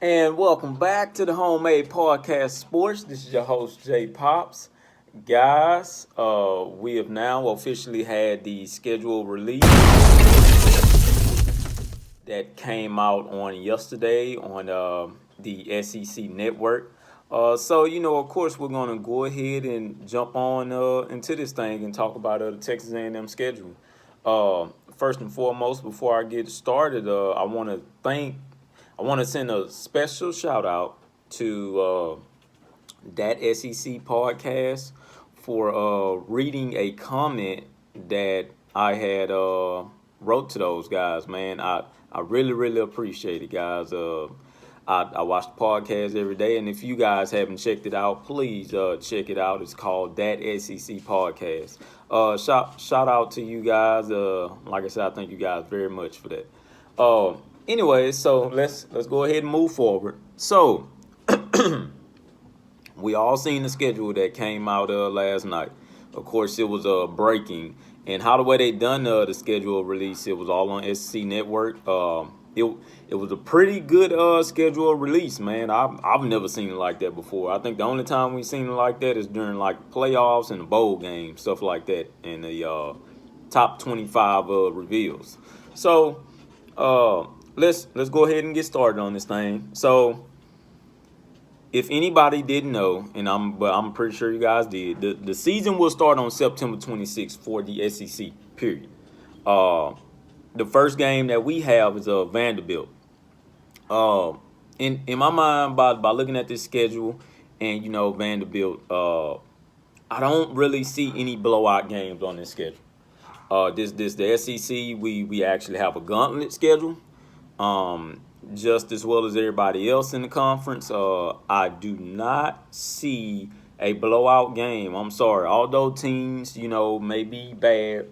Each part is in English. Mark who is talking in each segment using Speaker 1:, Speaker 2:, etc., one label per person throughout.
Speaker 1: And welcome back to the Homemade Podcast Sports. This is your host, Jay Pops. Guys, we have now officially had the schedule release that came out on yesterday on the SEC network. Of course, we're going to go ahead and jump on into this thing and talk about the Texas A&M schedule. First and foremost, before I get started, I want to send a special shout out to that SEC podcast for reading a comment that I had wrote to those guys. Man, I really appreciate it, guys. I watch the podcast every day, and if you guys haven't checked it out, please check it out. It's called That SEC Podcast. Shout out to you guys. Like I said, I thank you guys very much for that. Anyway, so let's go ahead and move forward. So we all seen the schedule that came out last night. Of course, it was breaking, and how the way they done the schedule release, it was all on SEC Network. It was a pretty good schedule release, man. I've never seen it like that before. I think the only time we've seen it like that is during like playoffs and the bowl games, stuff like that, and the top 25 reveals. So let's go ahead and get started on this thing. So if anybody didn't know, but I'm pretty sure you guys did, the season will start on September 26th for the SEC. Period. The first game that we have is Vanderbilt. In my mind, by looking at this schedule and Vanderbilt, I don't really see any blowout games on this schedule. This the SEC. We actually have a gauntlet schedule. Just as well as everybody else in the conference. I do not see a blowout game. I'm sorry. Although teams, may be bad,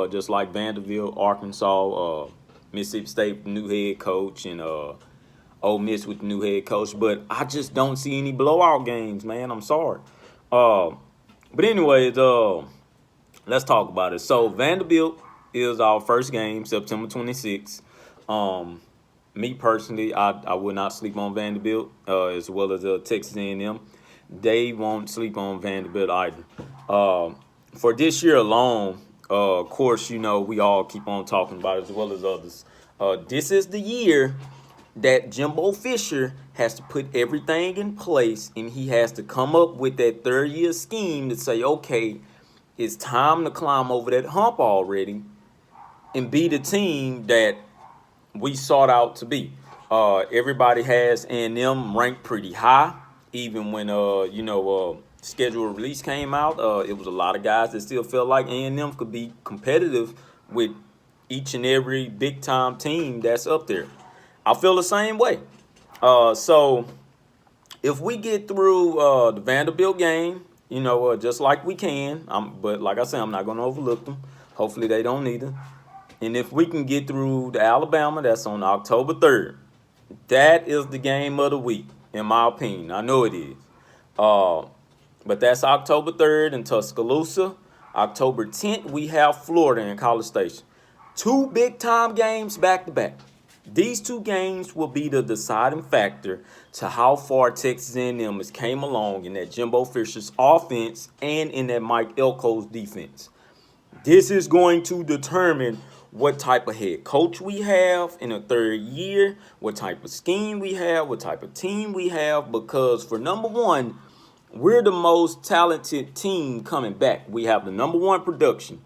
Speaker 1: just like Vanderbilt, Arkansas, Mississippi State, new head coach, and Ole Miss with the new head coach. But I just don't see any blowout games, man. I'm sorry. But anyways, let's talk about it. So Vanderbilt is our first game, September 26th. Me personally, I would not sleep on Vanderbilt, as well as Texas A&M. They won't sleep on Vanderbilt either. For this year alone, of course, we all keep on talking about it as well as others. This is the year that Jimbo Fisher has to put everything in place, and he has to come up with that third-year scheme to say, okay, it's time to climb over that hump already and be the team that we sought out to be. Everybody has A&M ranked pretty high. Even when schedule release came out, it was a lot of guys that still felt like A&M could be competitive with each and every big time team that's up there. I feel the same way. So if we get through the Vanderbilt game, just like we can, but like I said, I'm not going to overlook them. Hopefully they don't either. And if we can get through the Alabama, that's on October 3rd. That is the game of the week, in my opinion. I know it is. But that's October 3rd in Tuscaloosa. October 10th, we have Florida in College Station. 2 big-time games back-to-back. These 2 games will be the deciding factor to how far Texas A&M has came along in that Jimbo Fisher's offense and in that Mike Elko's defense. This is going to determine what type of head coach we have in the third year, what type of scheme we have, what type of team we have, because for number one, we're the most talented team coming back. We have the number one production.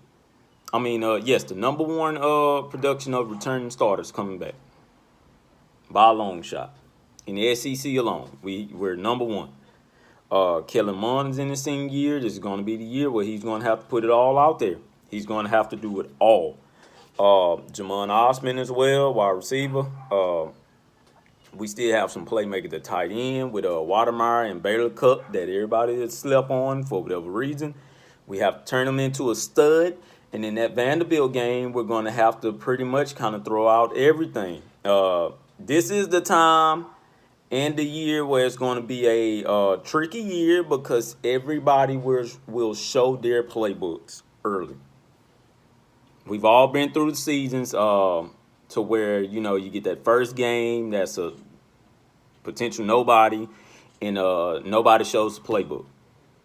Speaker 1: The number one production of returning starters coming back by a long shot. In the SEC alone, we're number one. Kellen Mond is in his senior year. This is going to be the year where he's going to have to put it all out there. He's going to have to do it all. Jamon Osman as well, wide receiver. We still have some playmakers at tight end with Watermeyer and Baylor Cup that everybody has slept on for whatever reason. We have to turn him into a stud. And in that Vanderbilt game, we're going to have to pretty much kind of throw out everything. This is the time and the year where it's going to be a tricky year because everybody will show their playbooks early. We've all been through the seasons to where, you get that first game that's a potential nobody, and nobody shows the playbook.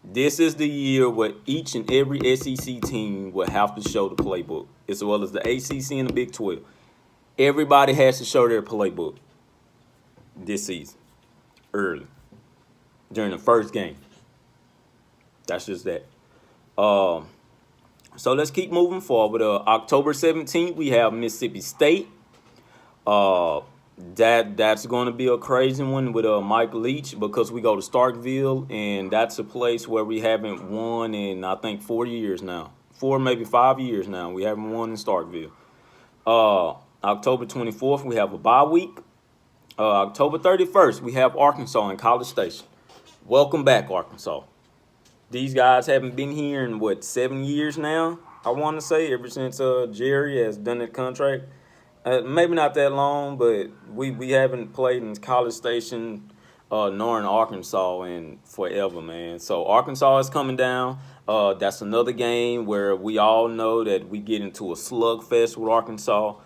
Speaker 1: This is the year where each and every SEC team will have to show the playbook, as well as the ACC and the Big 12. Everybody has to show their playbook this season, early, during the first game. That's just that. So let's keep moving forward. October 17th, we have Mississippi State. That's going to be a crazy one with Mike Leach, because we go to Starkville, and that's a place where we haven't won in, I think, 4 years now. 4, maybe 5 years now. We haven't won in Starkville. October 24th, we have a bye week. October 31st, we have Arkansas in College Station. Welcome back, Arkansas. These guys haven't been here in, 7 years now, I want to say, ever since Jerry has done that contract. Maybe not that long, but we haven't played in College Station nor in Arkansas in forever, man. So Arkansas is coming down. That's another game where we all know that we get into a slugfest with Arkansas.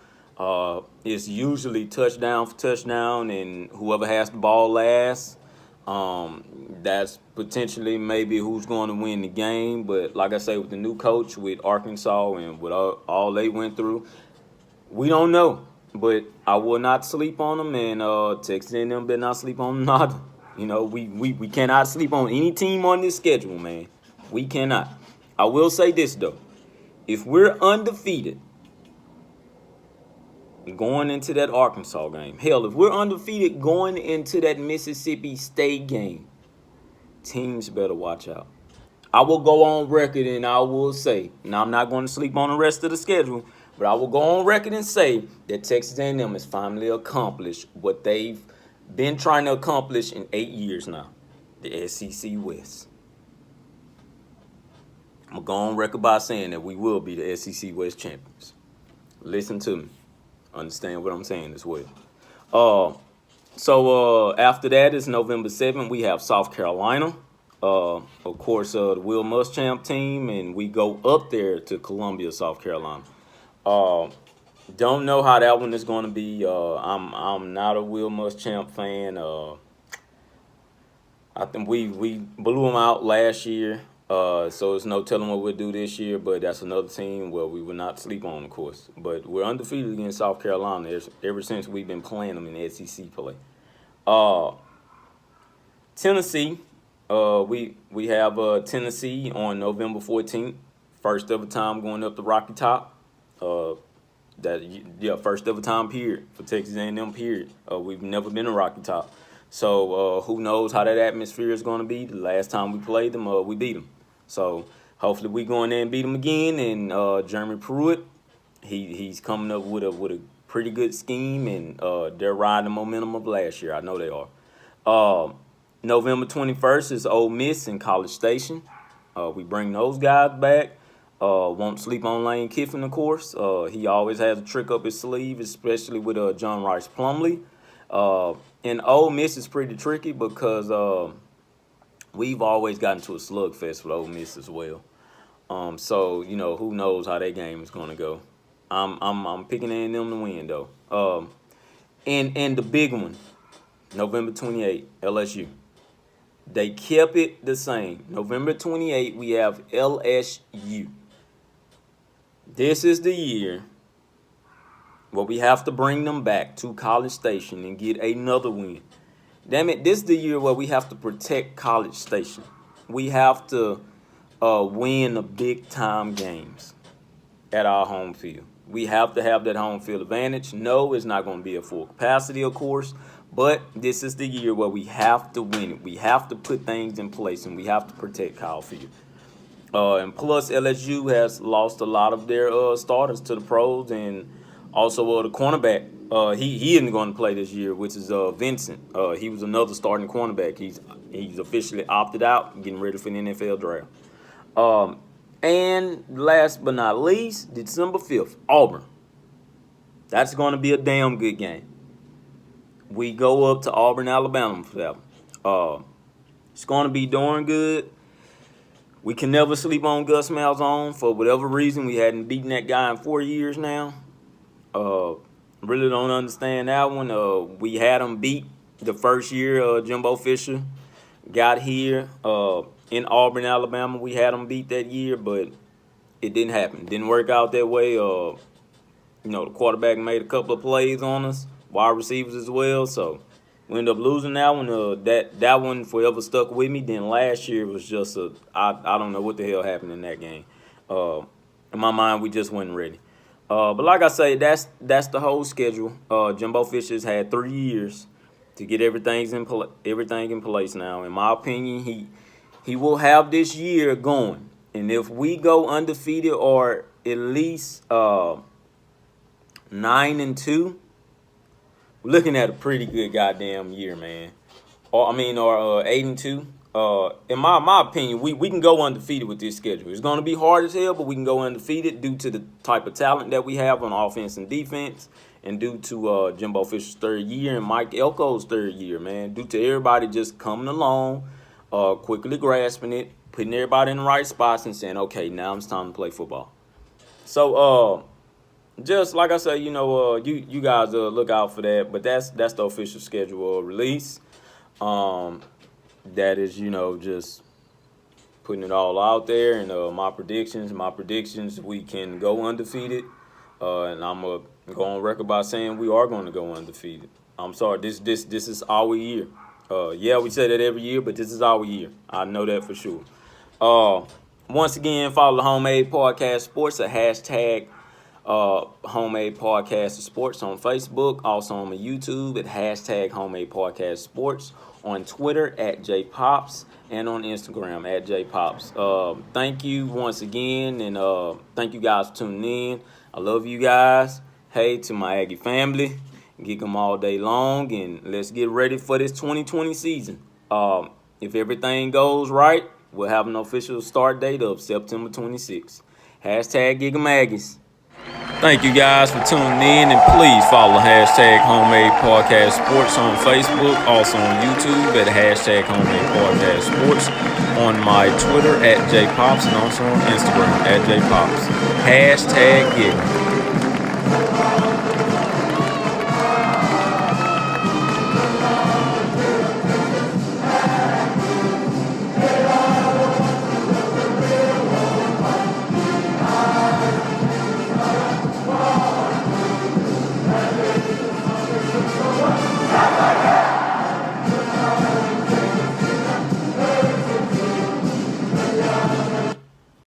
Speaker 1: It's usually touchdown for touchdown, and whoever has the ball last, that's potentially maybe who's going to win the game. But like I say, with the new coach, with Arkansas, and with all they went through, we don't know. But I will not sleep on them, and Texas A&M better not sleep on them neither. You know, we cannot sleep on any team on this schedule, man. We cannot. I will say this, though. If we're undefeated going into that Arkansas game, hell, if we're undefeated going into that Mississippi State game, teams better watch out. I will go on record and I will say, now I'm not going to sleep on the rest of the schedule, but I will go on record and say that Texas A&M has finally accomplished what they've been trying to accomplish in 8 years now, the SEC West. I'm going to go on record by saying that we will be the SEC West champions. Listen to me. Understand what I'm saying as well. So after that is November 7th. We have South Carolina. Of course, the Will Muschamp team, and we go up there to Columbia, South Carolina. Don't know how that one is going to be. I'm not a Will Muschamp fan. I think we blew them out last year. So there's no telling what we'll do this year, but that's another team where we will not sleep on, of course. But we're undefeated against South Carolina ever since we've been playing them in the SEC play. Tennessee, we have Tennessee on November 14th, first ever time going up the Rocky Top. First ever time period for Texas A&M period. We've never been to Rocky Top. So who knows how that atmosphere is going to be. The last time we played them, we beat them. So hopefully we go in there and beat them again. And Jeremy Pruitt, he's coming up with a pretty good scheme, and they're riding the momentum of last year. I know they are. November 21st is Ole Miss in College Station. We bring those guys back. Won't sleep on Lane Kiffin, of course. He always has a trick up his sleeve, especially with John Rice Plumlee. And Ole Miss is pretty tricky because we've always gotten to a slugfest with Ole Miss as well. So you know, who knows how that game is going to go. I'm picking A&M to win though. And the big one, November 28th, LSU. They kept it the same. November 28th, we have LSU. This is the year where we have to bring them back to College Station and get another win. Damn it, this is the year where we have to protect College Station. We have to win the big-time games at our home field. We have to have that home field advantage. No, it's not going to be at full capacity, of course, but this is the year where we have to win it. We have to put things in place, and we have to protect Kyle Field. And plus, LSU has lost a lot of their starters to the pros, and also the cornerback. He isn't going to play this year, which is Vincent. He was another starting cornerback. He's officially opted out, getting ready for the NFL draft. And last but not least, December 5th, Auburn. That's going to be a damn good game. We go up to Auburn, Alabama for that one. It's going to be darn good. We can never sleep on Gus Malzahn for whatever reason. We hadn't beaten that guy in 4 years now. Really don't understand that one. We had him beat the first year Jimbo Fisher got here in Auburn, Alabama. We had them beat that year, but it didn't happen. Didn't work out that way. The quarterback made a couple of plays on us, wide receivers as well. So we ended up losing that one. That one forever stuck with me. Then last year was just I don't know what the hell happened in that game. In my mind, we just wasn't ready. But like I say, that's the whole schedule. Jimbo Fisher's had 3 years to get everything in place now. In my opinion, he will have this year going. And if we go undefeated or at least 9-2, we're looking at a pretty good goddamn year, man. Or 8-2. In my opinion, we can go undefeated with this schedule. It's going to be hard as hell, but we can go undefeated due to the type of talent that we have on offense and defense, and due to Jimbo Fisher's 3rd year and Mike Elko's 3rd year, man. Due to everybody just coming along, quickly grasping it, putting everybody in the right spots, and saying, okay, now it's time to play football. So, just like I say, you guys look out for that. But that's the official schedule release. That is, just putting it all out there. And my predictions, we can go undefeated. And I'm going to go on record by saying we are going to go undefeated. I'm sorry, this is our year. Yeah, we say that every year, but this is our year. I know that for sure. Once again, follow the Homemade Podcast Sports, a hashtag Homemade Podcast Sports on Facebook, also on YouTube at hashtag Homemade Podcast Sports, on Twitter at JPops, and on Instagram at JPops. Thank you once again, and thank you guys for tuning in. I love you guys. Hey, to my Aggie family, geek them all day long, and let's get ready for this 2020 season. If everything goes right, we'll have an official start date of September 26th. Hashtag Geek 'em Aggies. Thank you guys for tuning in, and please follow hashtag Homemade Podcast Sports on Facebook, also on YouTube at hashtag Homemade Podcast Sports, on my Twitter at JPops, and also on Instagram at JPops. Hashtag Geek 'em.